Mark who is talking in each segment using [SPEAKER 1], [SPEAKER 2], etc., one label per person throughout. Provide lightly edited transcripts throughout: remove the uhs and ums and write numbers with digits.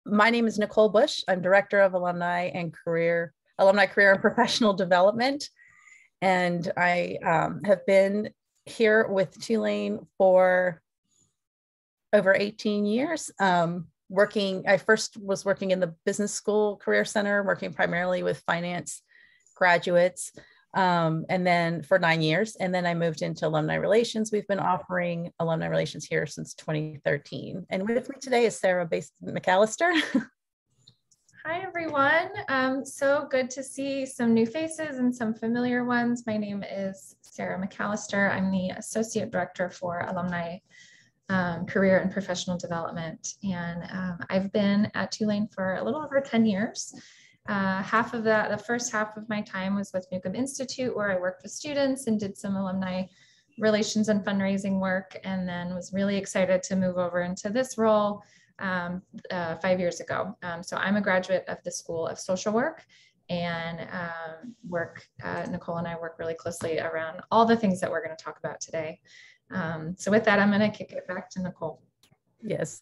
[SPEAKER 1] My name is Nicole Bush. I'm Director of Alumni Career and Professional Development. And I have been here with Tulane for over 18 years. I first was working in the Business School Career Center, working primarily with finance graduates, and then for 9 years. And then I moved into Alumni Relations. We've been offering Alumni Relations here since 2013. And with me today is Sarah Mcallister.
[SPEAKER 2] Hi, everyone. So good to see some new faces and some familiar ones. My name is Sarah Mcallister. I'm the Associate Director for Alumni Career and Professional Development. And I've been at Tulane for a little over 10 years. Half of that, the first half of my time was with Newcomb Institute, where I worked with students and did some alumni relations and fundraising work, and then was really excited to move over into this role 5 years ago. So I'm a graduate of the School of Social Work, and Nicole and I work really closely around all the things that we're going to talk about today. So with that, I'm going to kick it back to Nicole.
[SPEAKER 1] Yes.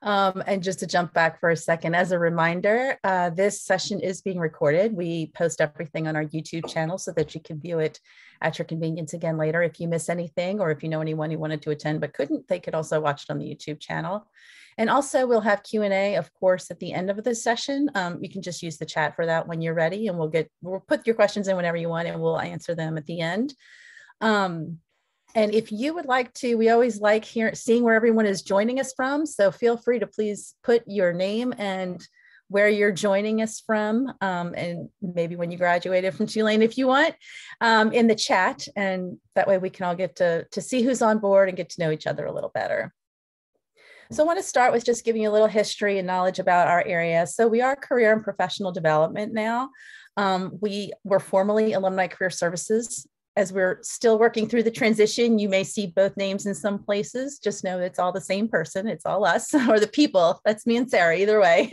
[SPEAKER 1] And just to jump back for a second, as a reminder, this session is being recorded. We post everything on our YouTube channel so that you can view it at your convenience again later. If you miss anything, or if you know anyone who wanted to attend but couldn't, they could also watch it on the YouTube channel. And also we'll have Q&A, of course, at the end of this session. You can just use the chat for that when you're ready, and we'll put your questions in whenever you want, and we'll answer them at the end. And if you would like to, we always like seeing where everyone is joining us from. So feel free to please put your name and where you're joining us from, and maybe when you graduated from Tulane, if you want, in the chat. And that way we can all get to see who's on board and get to know each other a little better. So I want to start with just giving you a little history and knowledge about our area. So we are Career and Professional Development now. We were formerly Alumni Career Services. As we're still working through the transition, you may see both names in some places. Just know it's all the same person. It's all us, or the people. That's me and Sarah, either way.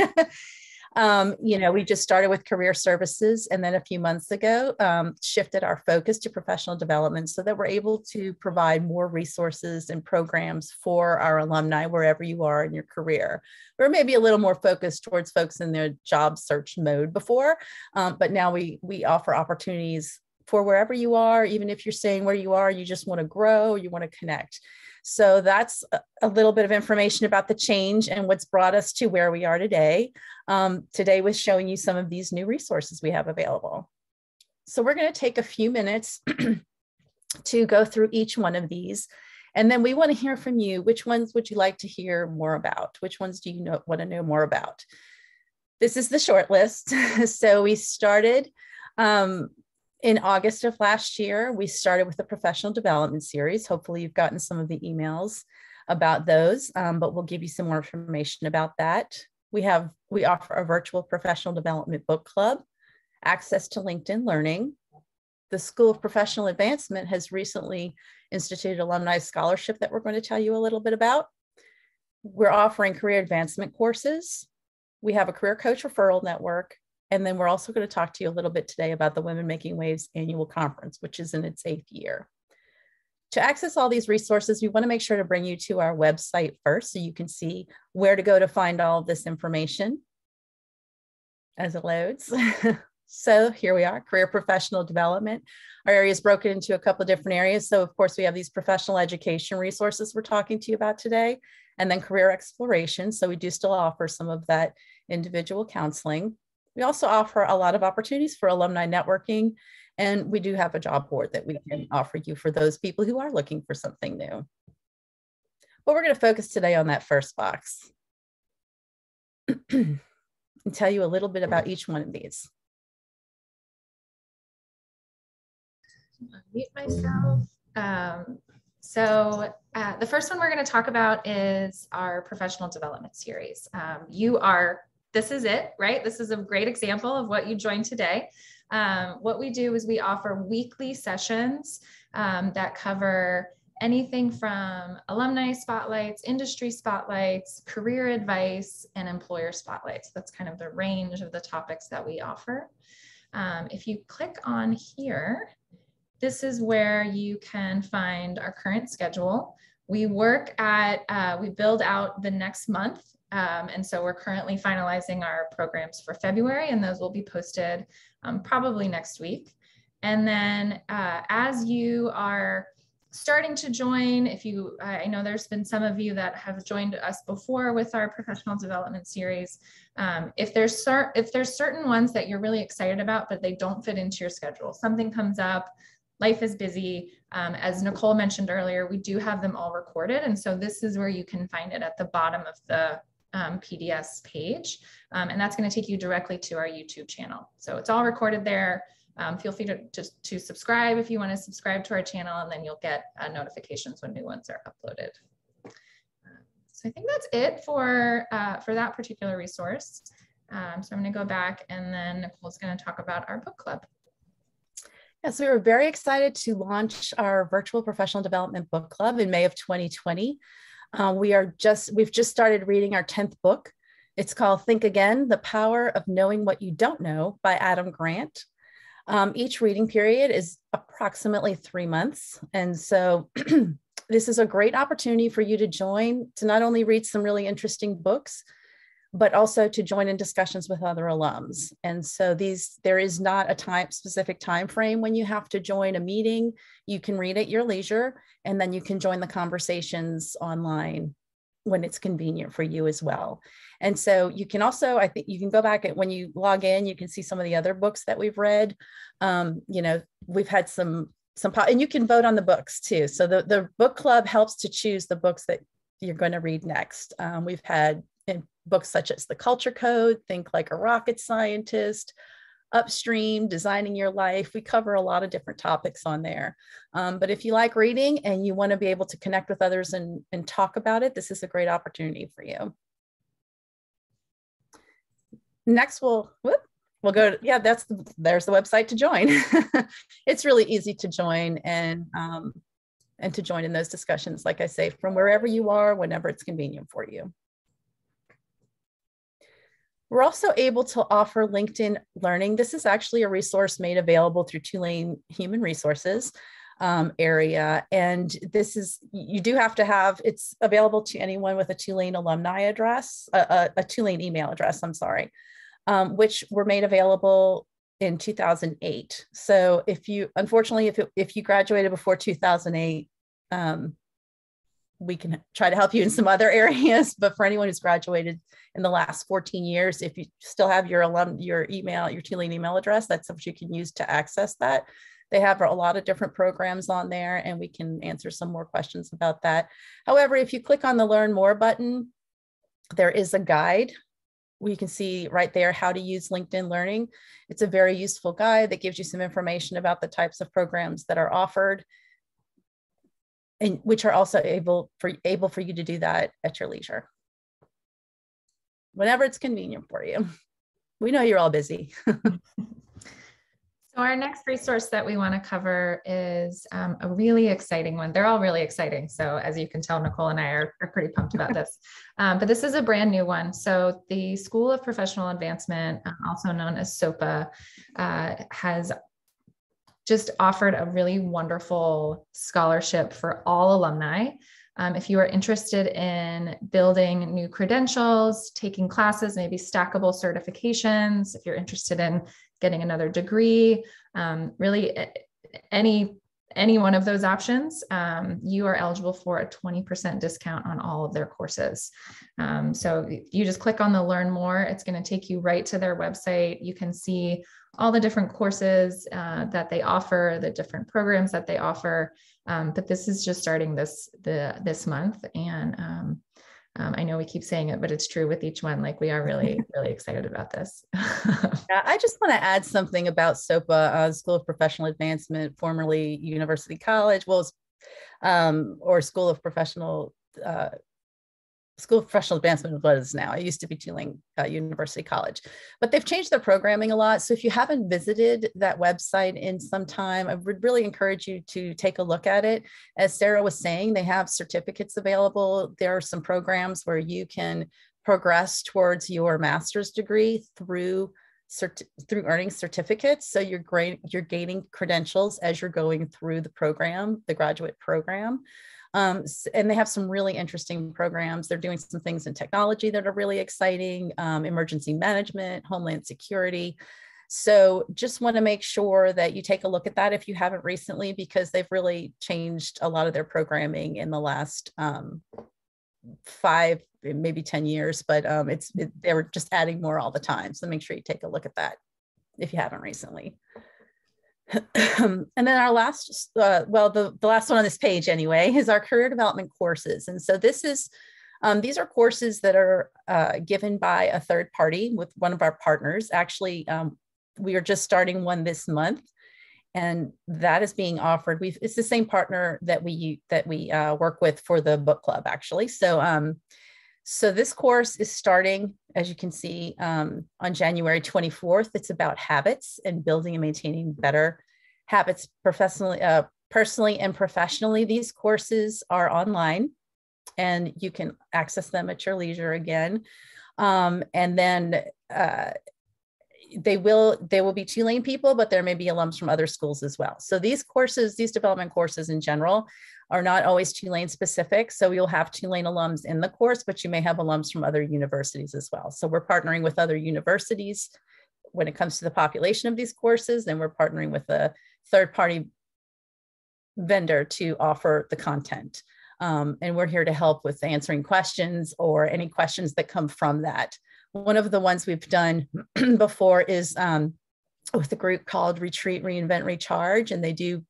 [SPEAKER 1] We just started with career services, and then a few months ago, shifted our focus to professional development so that we're able to provide more resources and programs for our alumni wherever you are in your career. We're maybe a little more focused towards folks in their job search mode before, but now we offer opportunities for wherever you are. Even if you're staying where you are, you just want to grow, you want to connect. So that's a little bit of information about the change and what's brought us to where we are today. Today was showing you some of these new resources we have available. So we're going to take a few minutes to go through each one of these. And then we want to hear from you. Which ones would you like to hear more about? Which ones do you want to know more about? This is the short list. So we started in August of last year. We started with the professional development series. Hopefully you've gotten some of the emails about those, but we'll give you some more information about that. We offer a virtual professional development book club, access to LinkedIn Learning. The School of Professional Advancement has recently instituted Alumni Scholarship that we're going to tell you a little bit about. We're offering career advancement courses. We have a career coach referral network. And then we're also going to talk to you a little bit today about the Women Making Waves annual conference, which is in its 8th year. To access all these resources, we want to make sure to bring you to our website first so you can see where to go to find all of this information as it loads. So here we are, Career Professional Development. Our area is broken into a couple of different areas. So of course we have these professional education resources we're talking to you about today, and then career exploration. So we do still offer some of that individual counseling. We also offer a lot of opportunities for alumni networking, and we do have a job board that we can offer you for those people who are looking for something new. But we're going to focus today on that first box and tell you a little bit about each one of these.
[SPEAKER 2] Unmute myself. So the first one we're going to talk about is our professional development series. This is it, right? This is a great example of what you joined today. What we do is we offer weekly sessions that cover anything from alumni spotlights, industry spotlights, career advice, and employer spotlights. That's kind of the range of the topics that we offer. If you click on here, this is where you can find our current schedule. We build out the next month And so we're currently finalizing our programs for February, and those will be posted probably next week. And then as you are starting to join, I know there's been some of you that have joined us before with our professional development series. If there's certain ones that you're really excited about, but they don't fit into your schedule, something comes up, life is busy. As Nicole mentioned earlier, we do have them all recorded. And so this is where you can find it at the bottom of the PDS page. And that's going to take you directly to our YouTube channel. So it's all recorded there. Feel free to subscribe if you want to subscribe to our channel, and then you'll get notifications when new ones are uploaded. So I think that's it for that particular resource. So I'm going to go back, and then Nicole's going to talk about our book club.
[SPEAKER 1] Yes, we were very excited to launch our virtual professional development book club in May of 2020. We've just started reading our 10th book. It's called Think Again, The Power of Knowing What You Don't Know by Adam Grant. Each reading period is approximately 3 months. And so this is a great opportunity for you to join, to not only read some really interesting books, but also to join in discussions with other alums. And so there is not a specific time frame when you have to join a meeting. You can read at your leisure, and then you can join the conversations online when it's convenient for you as well. And so you can also, I think you can go back when you log in, you can see some of the other books that we've read. We've had some, and you can vote on the books too. So the book club helps to choose the books that you're going to read next. We've had books such as The Culture Code, Think Like a Rocket Scientist, Upstream, Designing Your Life. We cover a lot of different topics on there. But if you like reading and you want to be able to connect with others and talk about it, this is a great opportunity for you. Next, we'll go to, there's the website to join. It's really easy to join and to join in those discussions, like I say, from wherever you are, whenever it's convenient for you. We're also able to offer LinkedIn Learning. This is actually a resource made available through Tulane Human Resources area. And this is, you do have to have, it's available to anyone with a Tulane alumni address, a Tulane email address, I'm sorry, which were made available in 2008. So unfortunately, if you graduated before 2008, we can try to help you in some other areas, but for anyone who's graduated in the last 14 years, if you still have your Tulane email address, that's what you can use to access that. They have a lot of different programs on there, and we can answer some more questions about that. However, if you click on the Learn More button, there is a guide. We can see right there how to use LinkedIn Learning. It's a very useful guide that gives you some information about the types of programs that are offered, and which are also able for you to do that at your leisure, whenever it's convenient for you. We know you're all busy.
[SPEAKER 2] So our next resource that we want to cover is a really exciting one. They're all really exciting. So as you can tell, Nicole and I are pretty pumped about this. But this is a brand new one. So the School of Professional Advancement, also known as SOPA, has just offered a really wonderful scholarship for all alumni. If you are interested in building new credentials, taking classes, maybe stackable certifications, if you're interested in getting another degree, really any one of those options, you are eligible for a 20% discount on all of their courses. So you just click on the Learn More. It's going to take you right to their website. You can see all the different courses that they offer, the different programs that they offer. But this is just starting this month. And I know we keep saying it, but it's true with each one. Like, we are really, really excited about this.
[SPEAKER 1] Yeah, I just want to add something about SOPA, School of Professional Advancement, formerly University College, or School of Professional Advancement is what it is now. It used to be Tulane University College, but they've changed their programming a lot. So if you haven't visited that website in some time, I would really encourage you to take a look at it. As Sarah was saying, they have certificates available. There are some programs where you can progress towards your master's degree through earning certificates. So you're gaining credentials as you're going through the program, the graduate program. And they have some really interesting programs. They're doing some things in technology that are really exciting, emergency management, homeland security. So just want to make sure that you take a look at that if you haven't recently, because they've really changed a lot of their programming in the last 5, maybe 10 years, but they were just adding more all the time. So make sure you take a look at that if you haven't recently. And then our last, the last one on this page anyway, is our career development courses. And so this is, these are courses that are given by a third party with one of our partners. Actually, we are just starting one this month, and that is being offered. It's the same partner that we work with for the book club, actually. So, so this course is starting, as you can see, on January 24th. It's about habits and building and maintaining better habits personally and professionally. These courses are online, and you can access them at your leisure again. And then they will be Tulane people, but there may be alums from other schools as well. So these courses, these development courses in general, are not always Tulane specific. So you'll have Tulane alums in the course, but you may have alums from other universities as well. So we're partnering with other universities when it comes to the population of these courses, and we're partnering with a third-party vendor to offer the content. And we're here to help with answering questions or any questions that come from that. One of the ones we've done before is with a group called Retreat, Reinvent, Recharge, and they do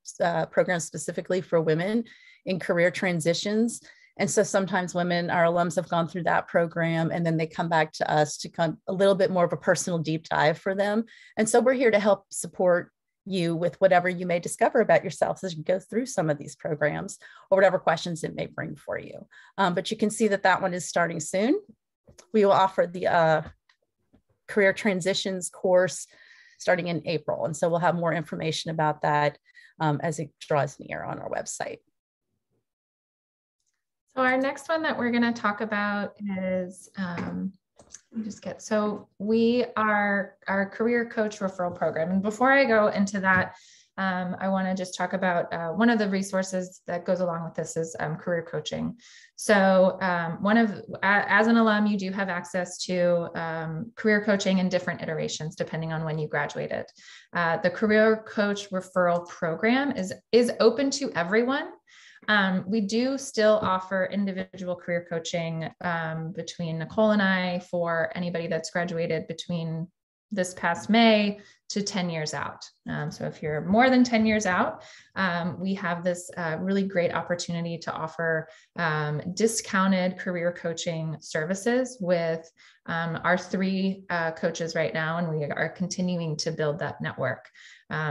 [SPEAKER 1] programs specifically for women in career transitions. And so sometimes our alums have gone through that program, and then they come back to us to come a little bit more of a personal deep dive for them. And so we're here to help support you with whatever you may discover about yourself as you go through some of these programs, or whatever questions it may bring for you. But you can see that one is starting soon. We will offer the career transitions course starting in April. And so we'll have more information about that as it draws near on our website.
[SPEAKER 2] So our next one that we're going to talk about is, we are our career coach referral program. And before I go into that, I want to just talk about one of the resources that goes along with this is career coaching. So as an alum, you do have access to career coaching in different iterations, depending on when you graduated. The career coach referral program is open to everyone. We do still offer individual career coaching between Nicole and I for anybody that's graduated between this past May to 10 years out. So if you're more than 10 years out, we have this really great opportunity to offer discounted career coaching services with our 3 coaches right now, and we are continuing to build that network.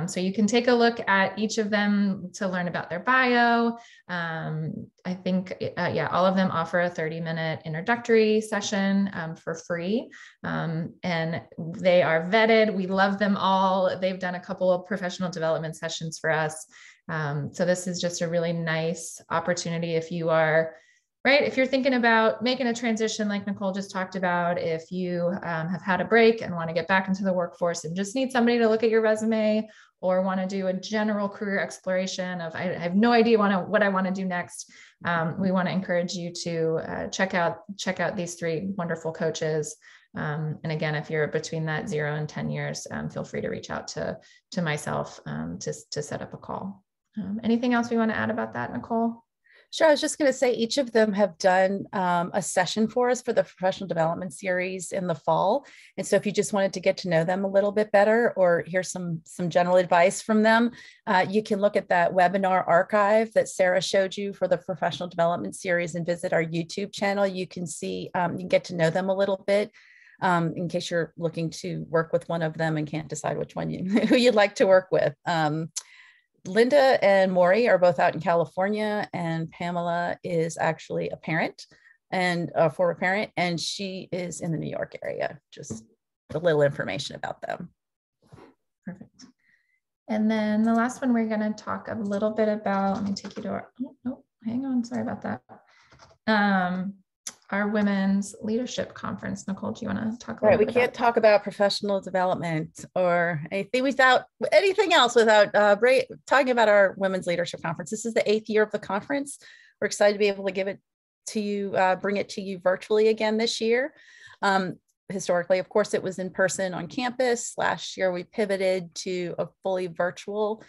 [SPEAKER 2] So you can take a look at each of them to learn about their bio. I think, all of them offer a 30-minute introductory session for free. And they are vetted. We love them all. They've done a couple of professional development sessions for us. So this is just a really nice opportunity if you are if you're thinking about making a transition like Nicole just talked about, if you have had a break and want to get back into the workforce and just need somebody to look at your resume, or want to do a general career exploration of, I have no idea what I want to do next. We want to encourage you to check out these 3 wonderful coaches. And again, if you're between that 0 and 10 years, feel free to reach out to myself to set up a call. Anything else we want to add about that, Nicole?
[SPEAKER 1] Sure. I was just going to say each of them have done a session for us for the professional development series in the fall. And so if you just wanted to get to know them a little bit better or hear some general advice from them, you can look at that webinar archive that Sarah showed you for the professional development series and visit our YouTube channel. You can see, you can get to know them a little bit in case you're looking to work with one of them and can't decide which one who you'd like to work with. Linda and Maury are both out in California, and Pamela is actually a parent and a former parent, and she is in the New York area. Just a little information about them.
[SPEAKER 2] Perfect. And then the last one we're going to talk a little bit about, let me take you to our, hang on, sorry about that. Our Women's Leadership Conference. Nicole, do you want to talk about?
[SPEAKER 1] Right, we can't talk about professional development or anything else without talking about our Women's Leadership Conference. This is the 8th year of the conference. we're excited to be able to give it to you, bring it to you virtually again this year. Historically, of course, it was in person on campus. Last year, we pivoted to a fully virtual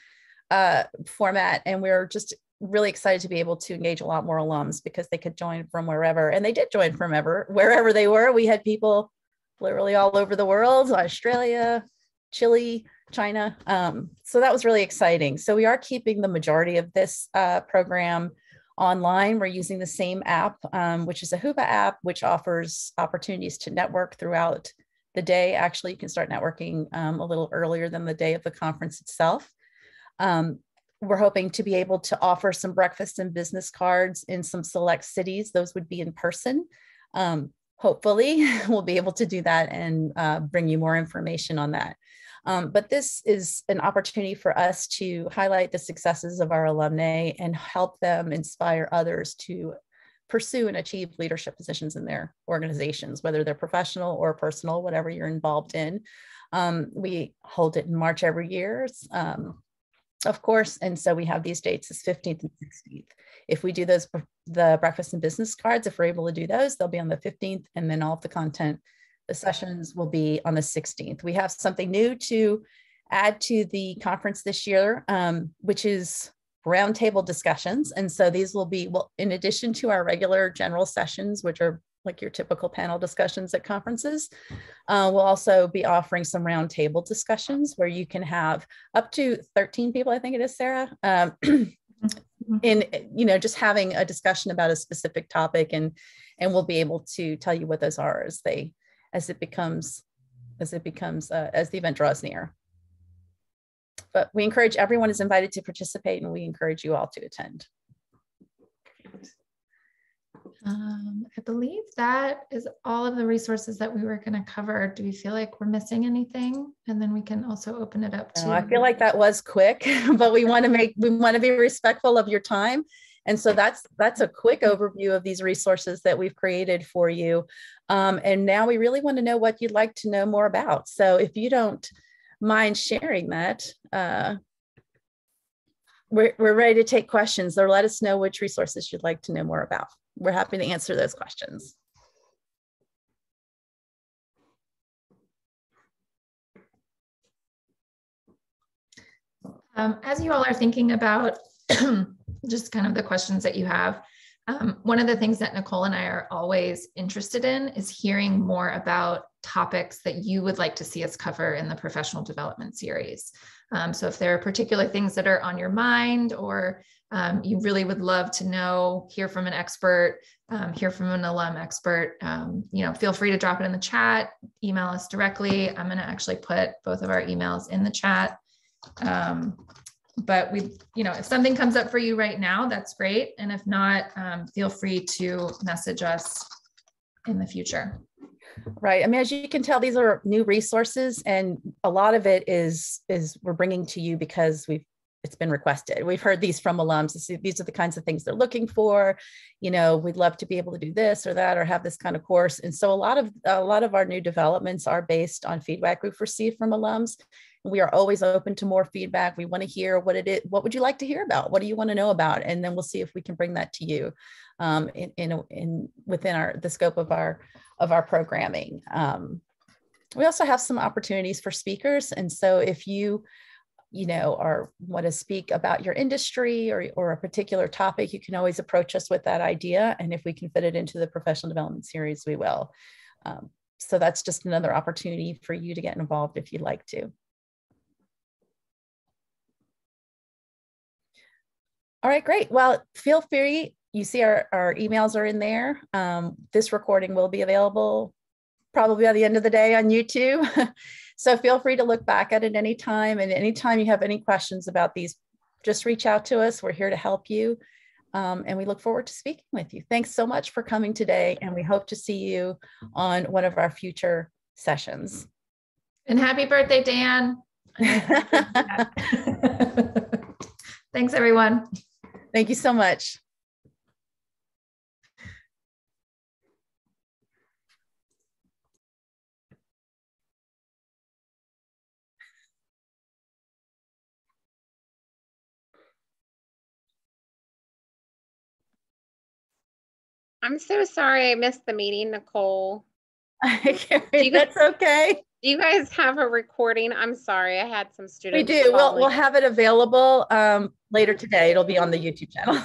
[SPEAKER 1] format, and we're just really excited to be able to engage a lot more alums because they could join from wherever, and they did join from wherever they were. We had people literally all over the world, Australia, Chile, China. So that was really exciting. So we are keeping the majority of this program online. We're using the same app, which is a Whova app, which offers opportunities to network throughout the day. Actually, you can start networking a little earlier than the day of the conference itself. We're hoping to be able to offer some breakfast and business cards in some select cities. Those would be in person. Hopefully, we'll be able to do that and bring you more information on that. But this is an opportunity for us to highlight the successes of our alumni and help them inspire others to pursue and achieve leadership positions in their organizations, whether they're professional or personal, whatever you're involved in. We hold it in March every year, of course, and so we have these dates as 15th and 16th. If we do those, the breakfast and business cards, if we're able to do those, they'll be on the 15th, and then all of the content, the sessions will be on the 16th. We have something new to add to the conference this year, which is roundtable discussions. And so these will be, well, in addition to our regular general sessions, which are like your typical panel discussions at conferences, we'll also be offering some roundtable discussions where you can have up to 13 people, I think it is, Sarah, in, you know, just having a discussion about a specific topic, and we'll be able to tell you what those are as the event draws near. But we encourage, everyone is invited to participate, and we encourage you all to attend.
[SPEAKER 2] I believe that is all of the resources that we were going to cover. Do we feel like we're missing anything? And then we can also open it up to.
[SPEAKER 1] I feel like that was quick, but we want to be respectful of your time. And so that's a quick overview of these resources that we've created for you. And now we really want to know what you'd like to know more about. So if you don't mind sharing that, we're ready to take questions, or let us know which resources you'd like to know more about. We're happy to answer those questions.
[SPEAKER 2] As you all are thinking about just kind of the questions that you have, one of the things that Nicole and I are always interested in is hearing more about topics that you would like to see us cover in the professional development series. So if there are particular things that are on your mind, or you really would love to know, hear from an expert, hear from an alum expert, you know, feel free to drop it in the chat, email us directly. I'm going to actually put both of our emails in the chat. But we, you know, if something comes up for you right now, that's great. And if not, feel free to message us in the future.
[SPEAKER 1] Right. I mean, as you can tell, these are new resources, and a lot of it is we're bringing to you because it's been requested. We've heard these from alums. These are the kinds of things they're looking for. You know, we'd love to be able to do this or that, or have this kind of course. And so a lot of our new developments are based on feedback we've received from alums. We are always open to more feedback. We want to hear what it is. What would you like to hear about? What do you want to know about? And then we'll see if we can bring that to you within the scope of our programming. We also have some opportunities for speakers. And so if you want to speak about your industry or a particular topic, you can always approach us with that idea. And if we can fit it into the professional development series, we will. So that's just another opportunity for you to get involved if you'd like to. All right, great. Well, feel free. You see our emails are in there. This recording will be available probably by the end of the day on YouTube. So feel free to look back at it anytime. And anytime you have any questions about these, just reach out to us. We're here to help you. And we look forward to speaking with you. Thanks so much for coming today. And we hope to see you on one of our future sessions.
[SPEAKER 2] And happy birthday, Dan. Thanks, everyone.
[SPEAKER 1] Thank you so much.
[SPEAKER 3] I'm so sorry I missed the meeting, Nicole.
[SPEAKER 1] That's okay.
[SPEAKER 3] Do you guys have a recording? I'm sorry, I had some students.
[SPEAKER 1] We do. We'll have it available later today. It'll be on the YouTube channel.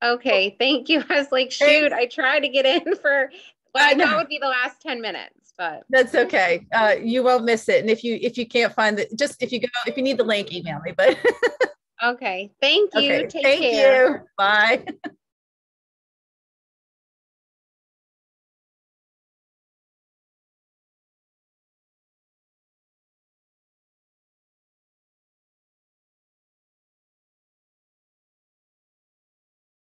[SPEAKER 3] Okay, thank you. I was like, shoot, I tried to get in for what I thought would be the last 10 minutes, but
[SPEAKER 1] that's okay. You won't miss it. And if you can't find it, just if you need the link, email me. But
[SPEAKER 3] okay, thank you.
[SPEAKER 1] Okay.
[SPEAKER 3] Take
[SPEAKER 1] Thank
[SPEAKER 3] care.
[SPEAKER 1] you. Bye.